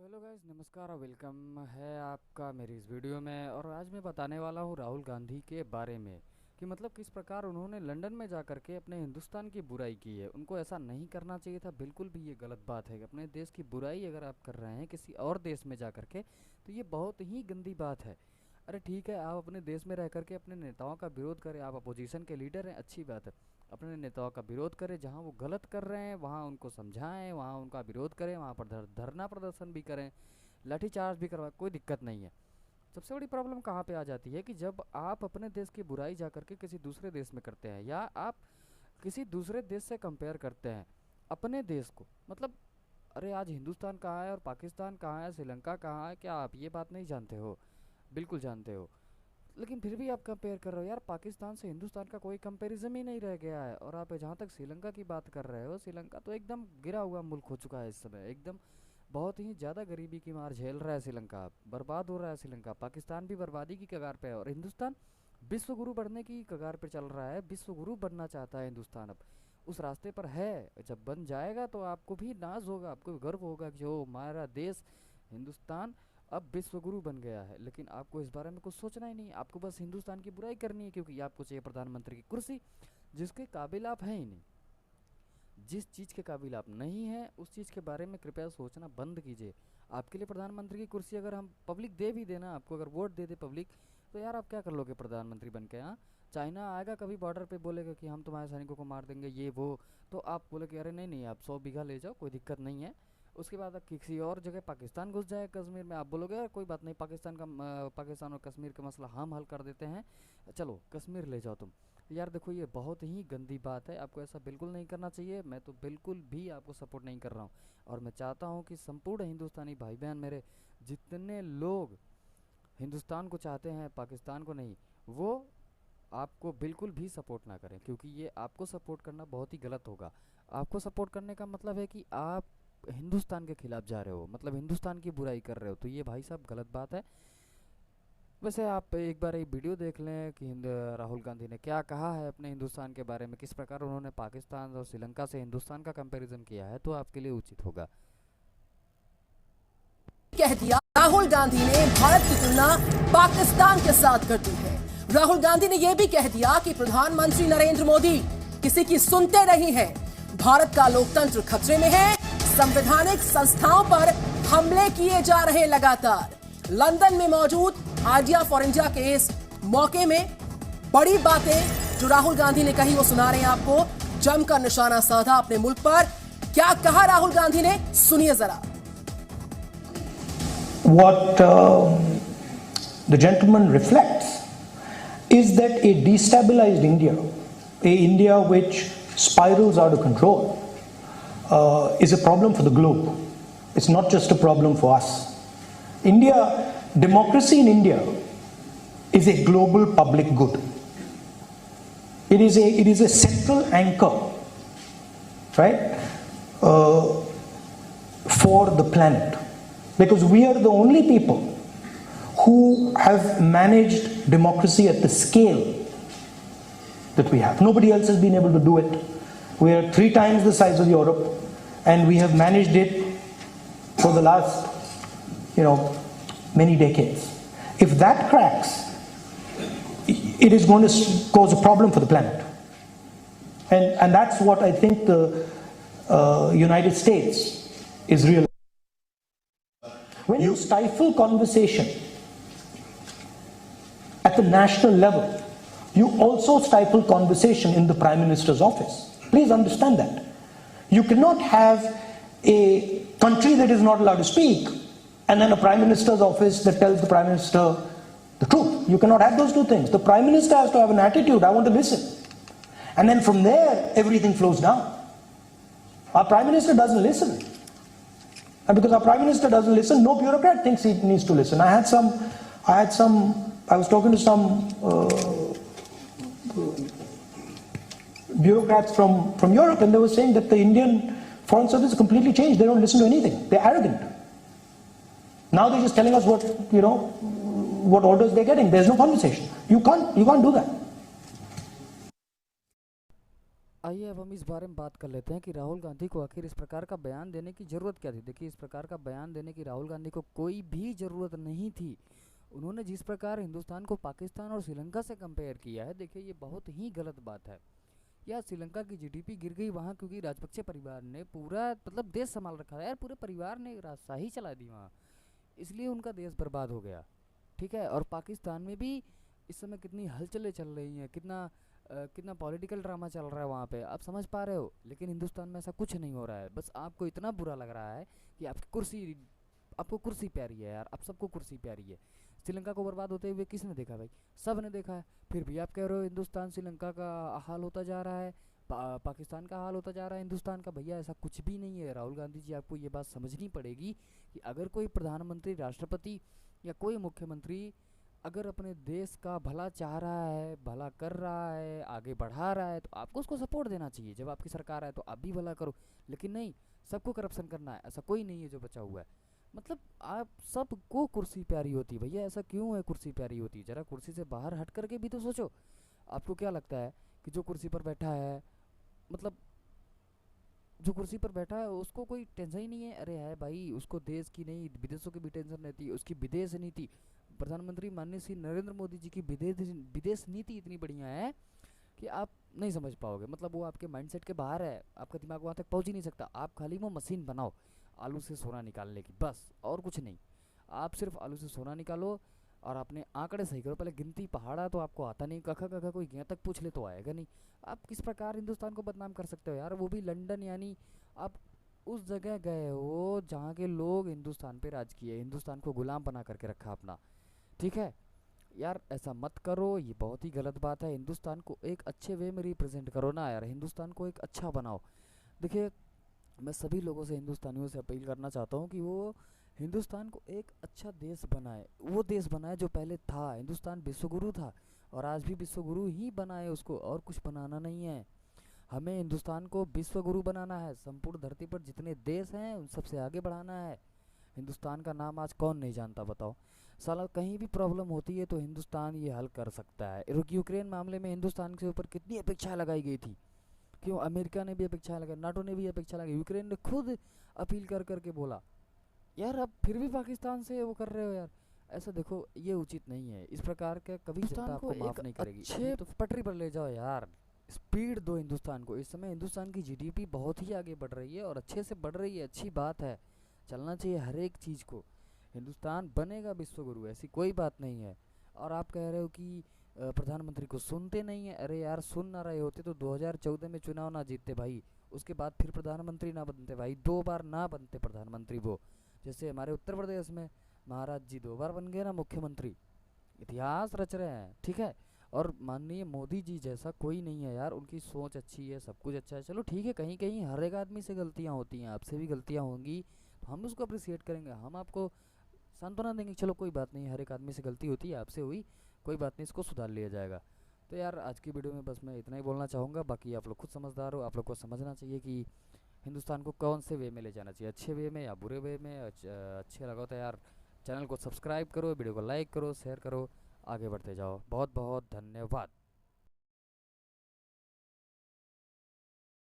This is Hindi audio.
तो हेलो गाइस, नमस्कार और वेलकम है आपका मेरी इस वीडियो में। और आज मैं बताने वाला हूँ राहुल गांधी के बारे में कि मतलब किस प्रकार उन्होंने लंदन में जा कर के अपने हिंदुस्तान की बुराई की है। उनको ऐसा नहीं करना चाहिए था, बिल्कुल भी ये गलत बात है कि अपने देश की बुराई अगर आप कर रहे हैं किसी और देश में जा कर के, तो ये बहुत ही गंदी बात है। अरे ठीक है, आप अपने देश में रह करके अपने नेताओं का विरोध करें, आप अपोजिशन के लीडर हैं, अच्छी बात है। अपने नेताओं का विरोध करें, जहाँ वो गलत कर रहे हैं वहाँ उनको समझाएं, वहाँ उनका विरोध करें, वहाँ पर धरना प्रदर्शन भी करें, लाठीचार्ज भी करवाएं, कोई दिक्कत नहीं है। सबसे बड़ी प्रॉब्लम कहाँ पे आ जाती है कि जब आप अपने देश की बुराई जा करके किसी दूसरे देश में करते हैं, या आप किसी दूसरे देश से कंपेयर करते हैं अपने देश को। मतलब अरे आज हिंदुस्तान कहाँ है और पाकिस्तान कहाँ है, श्रीलंका कहाँ है, क्या आप ये बात नहीं जानते हो? बिल्कुल जानते हो, लेकिन फिर भी आप कंपेयर कर रहे हो। यार पाकिस्तान से हिंदुस्तान का कोई कंपैरिजन ही नहीं रह गया है। और आप जहाँ तक श्रीलंका की बात कर रहे हो, श्रीलंका तो एकदम गिरा हुआ मुल्क हो चुका है इस समय, एकदम बहुत ही ज़्यादा गरीबी की मार झेल रहा है श्रीलंका, बर्बाद हो रहा है श्रीलंका। पाकिस्तान भी बर्बादी की कगार पे है और हिंदुस्तान विश्व गुरु बनने की कगार पे चल रहा है। विश्व गुरु बनना चाहता है हिंदुस्तान, अब उस रास्ते पर है। जब बन जाएगा तो आपको भी नाज होगा, आपको भी गर्व होगा कि जो हमारा देश हिंदुस्तान अब विश्व गुरु बन गया है। लेकिन आपको इस बारे में कुछ सोचना ही नहीं, आपको बस हिंदुस्तान की बुराई करनी है, क्योंकि आपको चाहिए प्रधानमंत्री की कुर्सी, जिसके काबिल आप हैं ही नहीं। जिस चीज़ के काबिल आप नहीं हैं उस चीज़ के बारे में कृपया सोचना बंद कीजिए। आपके लिए प्रधानमंत्री की कुर्सी अगर हम पब्लिक दे भी देना, आपको अगर वोट दे दे पब्लिक, तो यार आप क्या कर लोगे प्रधानमंत्री बन के? हाँ, चाइना आएगा कभी बॉर्डर पे, बोलेगा कि हम तुम्हारे सैनिकों को मार देंगे ये वो, तो आप बोले कि अरे नहीं नहीं, आप 100 बीघा ले जाओ, कोई दिक्कत नहीं है। उसके बाद आप किसी और जगह पाकिस्तान घुस जाए कश्मीर में, आप बोलोगे यार कोई बात नहीं, पाकिस्तान और कश्मीर का मसला हम हल कर देते हैं, चलो कश्मीर ले जाओ तुम। यार देखो, ये बहुत ही गंदी बात है, आपको ऐसा बिल्कुल नहीं करना चाहिए। मैं तो बिल्कुल भी आपको सपोर्ट नहीं कर रहा हूँ। और मैं चाहता हूँ कि संपूर्ण हिंदुस्तानी भाई बहन मेरे, जितने लोग हिंदुस्तान को चाहते हैं पाकिस्तान को नहीं, वो आपको बिल्कुल भी सपोर्ट ना करें, क्योंकि ये आपको सपोर्ट करना बहुत ही गलत होगा। आपको सपोर्ट करने का मतलब है कि आप हिंदुस्तान के खिलाफ जा रहे हो, मतलब हिंदुस्तान की बुराई कर रहे हो, तो ये भाई साहब गलत बात है। वैसे आप एक बार ये वीडियो देख लें कि राहुल गांधी ने क्या कहा है अपने हिंदुस्तान के बारे में, किस प्रकार उन्होंने पाकिस्तान और श्रीलंका से हिंदुस्तान का कंपैरिजन किया है, तो आपके लिए उचित होगा। कह दिया राहुल गांधी ने भारत की तुलना पाकिस्तान के साथ कर दी है। राहुल गांधी ने यह भी कह दिया कि प्रधानमंत्री नरेंद्र मोदी किसी की सुनते नहीं हैं। भारत का लोकतंत्र खतरे में है। संवैधानिक संस्थाओं पर हमले किए जा रहे लगातार। लंदन में मौजूद आइडिया फॉर इंडिया के इस मौके में बड़ी बातें जो राहुल गांधी ने कही वो सुना रहे हैं आपको। जमकर निशाना साधा अपने मुल्क पर। क्या कहा राहुल गांधी ने, सुनिए जरा। What the gentleman reflects is that a destabilized India, a India which spirals out of control, is a problem for the globe. It's not just a problem for us. Democracy in India is a global public good. It is a central anchor, right, for the planet. Because we are the only people who have managed democracy at the scale that we have. Nobody else has been able to do it. We are 3 times the size of Europe, and we have managed it for the last, many decades. If that cracks, it is going to cause a problem for the planet. And that's what I think the United States is realizing. When you stifle conversation at the national level, you also stifle conversation in the Prime Minister's office. Please understand that. You cannot have a country that is not allowed to speak and then a Prime Minister's office that tells the Prime Minister the truth. You cannot have those two things. The Prime Minister has to have an attitude, I want to listen. And then from there, everything flows down. Our Prime Minister doesn't listen. And because our Prime Minister doesn't listen, no bureaucrat thinks he needs to listen. I was talking to some bureaucrats from Europe, and they were saying that the Indian Foreign Service is completely changed. They don't listen to anything. They're arrogant. Now they're just telling us what orders they're getting. There's no conversation. You can't do that. आइए अब हम इस बारे में बात कर लेते हैं कि राहुल गांधी को आखिर इस प्रकार का बयान देने की ज़रूरत क्या थी। देखिए, इस प्रकार का बयान देने की राहुल गांधी को कोई भी ज़रूरत नहीं थी। उन्होंने जिस प्रकार हिंदुस्तान को पाकिस्तान और श्रीलंका से कंपेयर किया है, देखिए ये बहुत ही गलत बात है। यार श्रीलंका की जीडीपी गिर गई वहाँ क्योंकि राजपक्षे परिवार ने पूरा मतलब देश संभाल रखा था यार, पूरे परिवार ने राजशाही चला दी वहाँ, इसलिए उनका देश बर्बाद हो गया। ठीक है, और पाकिस्तान में भी इस समय कितनी हलचलें चल रही हैं, कितना पॉलिटिकल ड्रामा चल रहा है वहाँ पे, आप समझ पा रहे हो। लेकिन हिंदुस्तान में ऐसा कुछ नहीं हो रहा है, बस आपको इतना बुरा लग रहा है कि आपको कुर्सी प्यारी है यार, आप सबको कुर्सी प्यारी है। श्रीलंका को बर्बाद होते हुए किसने देखा भाई? सब ने देखा है। फिर भी आप कह रहे हो हिंदुस्तान श्रीलंका का हाल होता जा रहा है, पाकिस्तान का हाल होता जा रहा है हिंदुस्तान का। भैया ऐसा कुछ भी नहीं है राहुल गांधी जी, आपको ये बात समझनी पड़ेगी कि अगर कोई प्रधानमंत्री, राष्ट्रपति या कोई मुख्यमंत्री अगर अपने देश का भला चाह रहा है, भला कर रहा है, आगे बढ़ा रहा है, तो आपको उसको सपोर्ट देना चाहिए। जब आपकी सरकार है तो आप भी भला करो, लेकिन नहीं, सबको करप्शन करना है, ऐसा कोई नहीं है जो बचा हुआ है। मतलब आप सबको कुर्सी प्यारी होती है भैया, ऐसा क्यों है कुर्सी प्यारी होती है? ज़रा कुर्सी से बाहर हट करके भी तो सोचो। आपको क्या लगता है कि जो कुर्सी पर बैठा है, मतलब जो कुर्सी पर बैठा है उसको कोई टेंशन ही नहीं है? अरे है भाई, उसको देश की नहीं विदेशों की भी टेंशन रहती है। उसकी विदेश नीति, प्रधानमंत्री माननीय श्री नरेंद्र मोदी जी की विदेश नीति इतनी बढ़िया है कि आप नहीं समझ पाओगे। मतलब वो आपके माइंडसेट के बाहर है, आपका दिमाग वहाँ तक पहुँच ही नहीं सकता। आप खाली वो मशीन बनाओ आलू से सोना निकालने की, बस, और कुछ नहीं। आप सिर्फ आलू से सोना निकालो और अपने आंकड़े सही करो। पहले गिनती पहाड़ा तो आपको आता नहीं, कखा कखा कोई यहाँ तक पूछ ले तो आएगा नहीं। आप किस प्रकार हिंदुस्तान को बदनाम कर सकते हो यार, वो भी लंदन, यानी आप उस जगह गए हो जहाँ के लोग हिंदुस्तान पे राज किए, हिंदुस्तान को गुलाम बना करके रखा अपना। ठीक है यार, ऐसा मत करो, ये बहुत ही गलत बात है। हिंदुस्तान को एक अच्छे वे में रिप्रेजेंट करो ना यार, हिंदुस्तान को एक अच्छा बनाओ। देखिए, मैं सभी लोगों से, हिंदुस्तानियों से अपील करना चाहता हूँ कि वो हिंदुस्तान को एक अच्छा देश बनाए, वो देश बनाए जो पहले था। हिंदुस्तान विश्वगुरु था और आज भी विश्वगुरु ही बनाए उसको, और कुछ बनाना नहीं है। हमें हिंदुस्तान को विश्वगुरु बनाना है, संपूर्ण धरती पर जितने देश हैं उन सबसे आगे बढ़ाना है। हिंदुस्तान का नाम आज कौन नहीं जानता बताओ? साला कहीं भी प्रॉब्लम होती है तो हिंदुस्तान ये हल कर सकता है। यूक्रेन मामले में हिंदुस्तान के ऊपर कितनी अपेक्षा लगाई गई थी, क्यों? अमेरिका ने भी अपेक्षा लगाई, नाटो ने भी अपेक्षा लगाई, यूक्रेन ने खुद अपील कर करके बोला। यार अब फिर भी पाकिस्तान से वो कर रहे हो यार, ऐसा देखो ये उचित नहीं है। इस प्रकार का कभी जनता आपको माफ़ नहीं करेगी। अच्छे तो पटरी पर ले जाओ यार, स्पीड दो हिंदुस्तान को। इस समय हिंदुस्तान की जीडीपी बहुत ही आगे बढ़ रही है और अच्छे से बढ़ रही है, अच्छी बात है, चलना चाहिए हर एक चीज़ को। हिंदुस्तान बनेगा विश्वगुरु, ऐसी कोई बात नहीं है। और आप कह रहे हो कि प्रधानमंत्री को सुनते नहीं है। अरे यार, सुन ना रहे होते तो 2014 में चुनाव ना जीतते भाई, उसके बाद फिर प्रधानमंत्री ना बनते भाई, 2 बार ना बनते प्रधानमंत्री वो। जैसे हमारे उत्तर प्रदेश में महाराज जी 2 बार बन गए ना मुख्यमंत्री, इतिहास रच रहे हैं। ठीक है, और माननीय मोदी जी जैसा कोई नहीं है यार, उनकी सोच अच्छी है, सब कुछ अच्छा है। चलो ठीक है, कहीं कहीं हर एक आदमी से गलतियाँ होती हैं, आपसे भी गलतियाँ होंगी, तो हम उसको अप्रिसिएट करेंगे, हम आपको सांत्वना देंगे। चलो कोई बात नहीं, हर एक आदमी से गलती होती है, आपसे हुई, कोई बात नहीं, इसको सुधार लिया जाएगा। तो यार आज की वीडियो में बस मैं इतना ही बोलना चाहूँगा, बाकी आप लोग खुद समझदार हो। आप लोग को समझना चाहिए कि हिंदुस्तान को कौन से वे में ले जाना चाहिए, अच्छे वे में या बुरे वे में। अच्छे लगा तो यार चैनल को सब्सक्राइब करो, वीडियो को लाइक करो, शेयर करो, आगे बढ़ते जाओ। बहुत बहुत धन्यवाद।